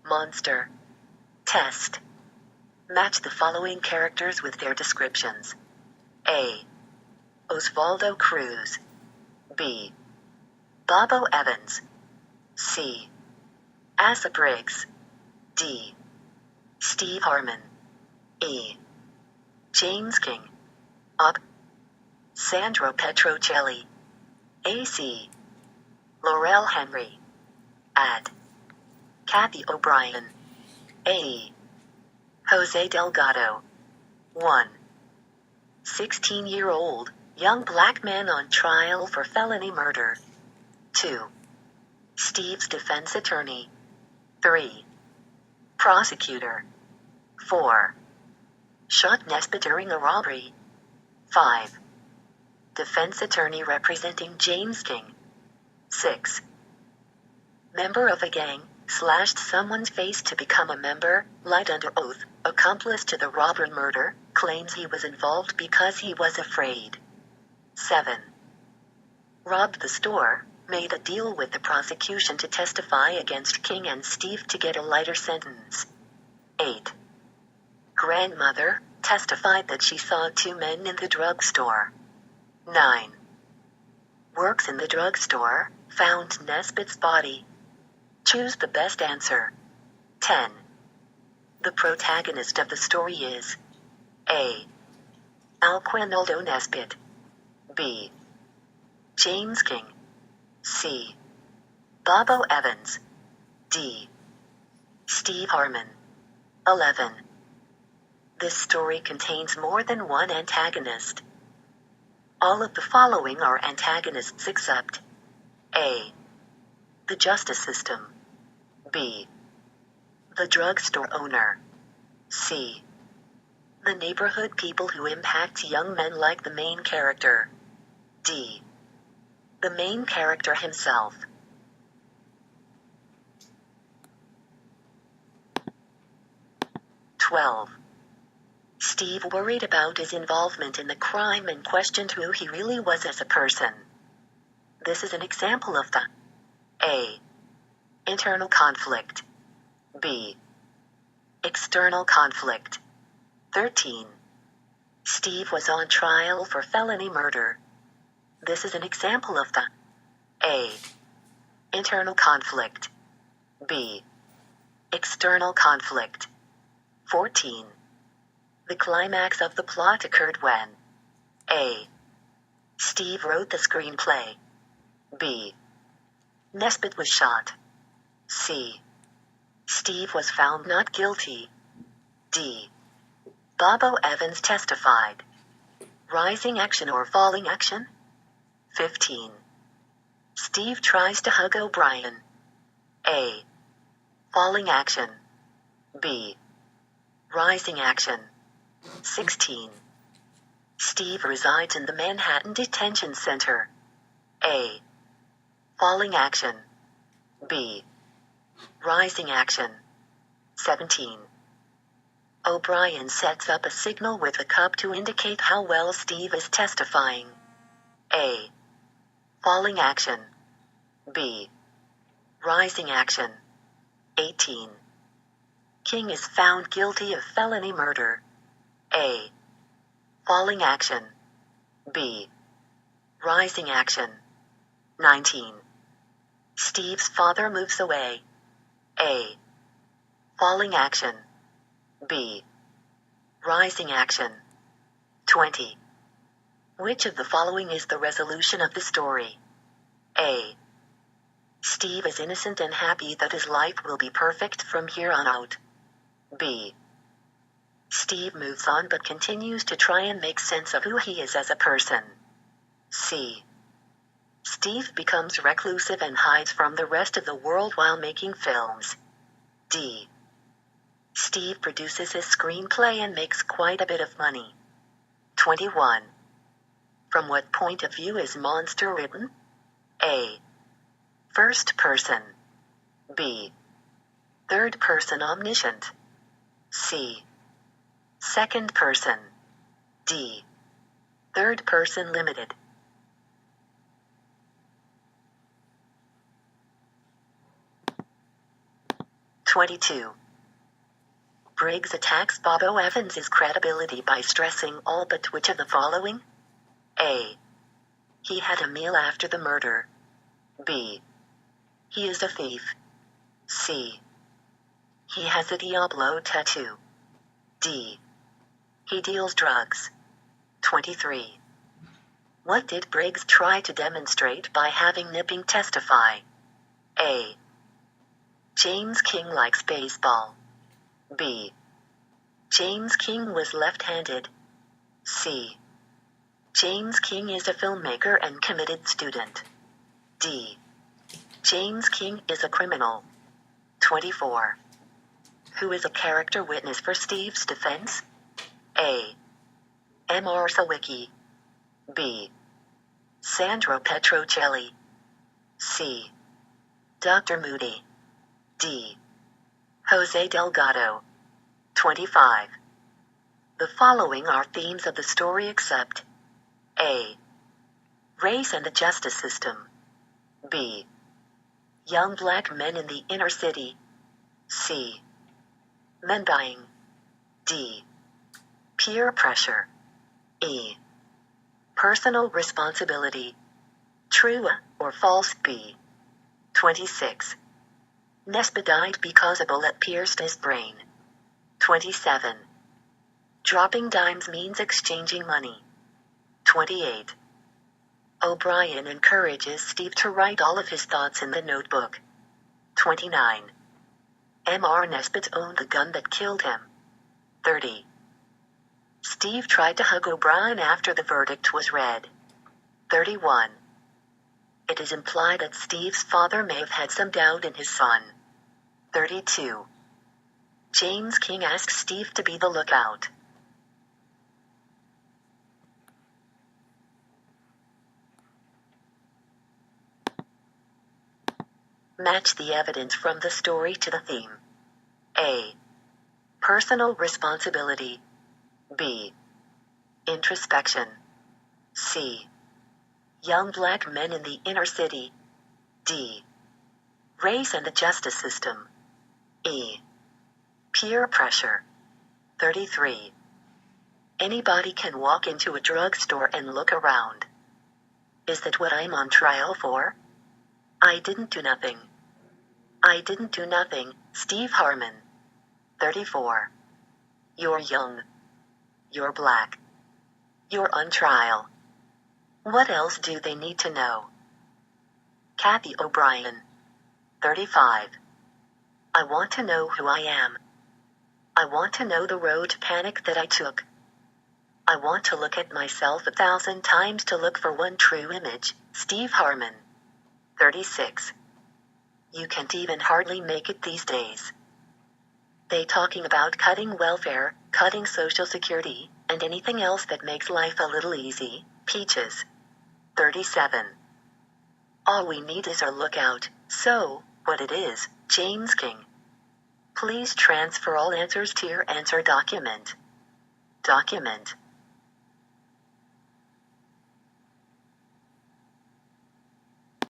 Monster. Test. Match the following characters with their descriptions. A. Osvaldo Cruz. B. Bobo Evans. C. Asa Briggs. D. Steve Harmon. E. James King. Op. Sandro Petrocelli. AC. Laurel Henry. Ad. Kathy O'Brien. AE. Jose Delgado. 1. 16-year-old, young black man on trial for felony murder. 2. Steve's defense attorney. 3. Prosecutor. 4. Shot Nesbitt during a robbery. 5. Defense attorney representing James King. 6. Member of a gang, slashed someone's face to become a member, lied under oath, accomplice to the robbery murder, claims he was involved because he was afraid. 7. Robbed the store, made a deal with the prosecution to testify against King and Steve to get a lighter sentence. 8. Grandmother, testified that she saw 2 men in the drugstore. 9. Works in the drugstore, found Nesbitt's body. Choose the best answer. 10. The protagonist of the story is A. Alquinaldo Nesbitt. B. James King. C. Bobo Evans. D. Steve Harmon. 11. This story contains more than one antagonist. All of the following are antagonists except A. The justice system. B. The drugstore owner. C. The neighborhood people who impact young men like the main character. D. The main character himself. 12. Steve worried about his involvement in the crime and questioned who he really was as a person. This is an example of the A. Internal conflict. B. External conflict. 13. Steve was on trial for felony murder. This is an example of the A. Internal conflict. B. External conflict. 14. The climax of the plot occurred when A. Steve wrote the screenplay. B. Nesbitt was shot. C. Steve was found not guilty. D. Bobo Evans testified. Rising action or falling action? 15. Steve tries to hug O'Brien. A. Falling action. B. Rising action. 16. Steve resides in the Manhattan Detention Center. A. Falling action. B. Rising action. 17. O'Brien sets up a signal with a cup to indicate how well Steve is testifying. A. Falling action. B. Rising action. 18. King is found guilty of felony murder. A. Falling action. B. Rising action. 19. Steve's father moves away. A. Falling action. B. Rising action. 20. Which of the following is the resolution of the story? A. Steve is innocent and happy that his life will be perfect from here on out. B. Steve moves on but continues to try and make sense of who he is as a person. C. Steve becomes reclusive and hides from the rest of the world while making films. D. Steve produces his screenplay and makes quite a bit of money. 21. From what point of view is Monster written? A. First person. B. Third person omniscient. C. Second person. D. Third person limited. 22. Briggs attacks Bobo Evans' credibility by stressing all but which of the following? A. He had a meal after the murder. B. He is a thief. C. He has a Diablo tattoo. D. He deals drugs. 23. What did Briggs try to demonstrate by having Nipping testify? A. James King likes baseball. B. James King was left-handed. C. James King is a filmmaker and committed student. D. James King is a criminal. 24. Who is a character witness for Steve's defense? A. M.R. Sawicki. B. Sandro Petrocelli. C. Dr. Moody. D. Jose Delgado. 25. The following are themes of the story except A. Race and the justice system. B. Young black men in the inner city. C. Men dying. D. Peer pressure. E. Personal responsibility. True or false? B. 26. Nesbitt died because a bullet pierced his brain. 27. Dropping dimes means exchanging money. 28. O'Brien encourages Steve to write all of his thoughts in the notebook. 29. M.R. Nesbitt owned the gun that killed him. 30. Steve tried to hug O'Brien after the verdict was read. 31. It is implied that Steve's father may have had some doubt in his son. 32. James King asks Steve to be the lookout. Match the evidence from the story to the theme. A. Personal responsibility. B. Introspection. C. Young black men in the inner city. D. Race and the justice system. E. Peer pressure. 33. Anybody can walk into a drugstore and look around. Is that what I'm on trial for? I didn't do nothing. I didn't do nothing, Steve Harmon. 34. You're young. You're black. You're on trial. What else do they need to know? Kathy O'Brien. 35. I want to know who I am. I want to know the road to panic that I took. I want to look at myself 1,000 times to look for one true image, Steve Harmon. 36. You can't even hardly make it these days. They talking about cutting welfare, cutting Social Security, and anything else that makes life a little easy, peaches. 37. All we need is our lookout, so, what it is, James King. Please transfer all answers to your answer document. Document.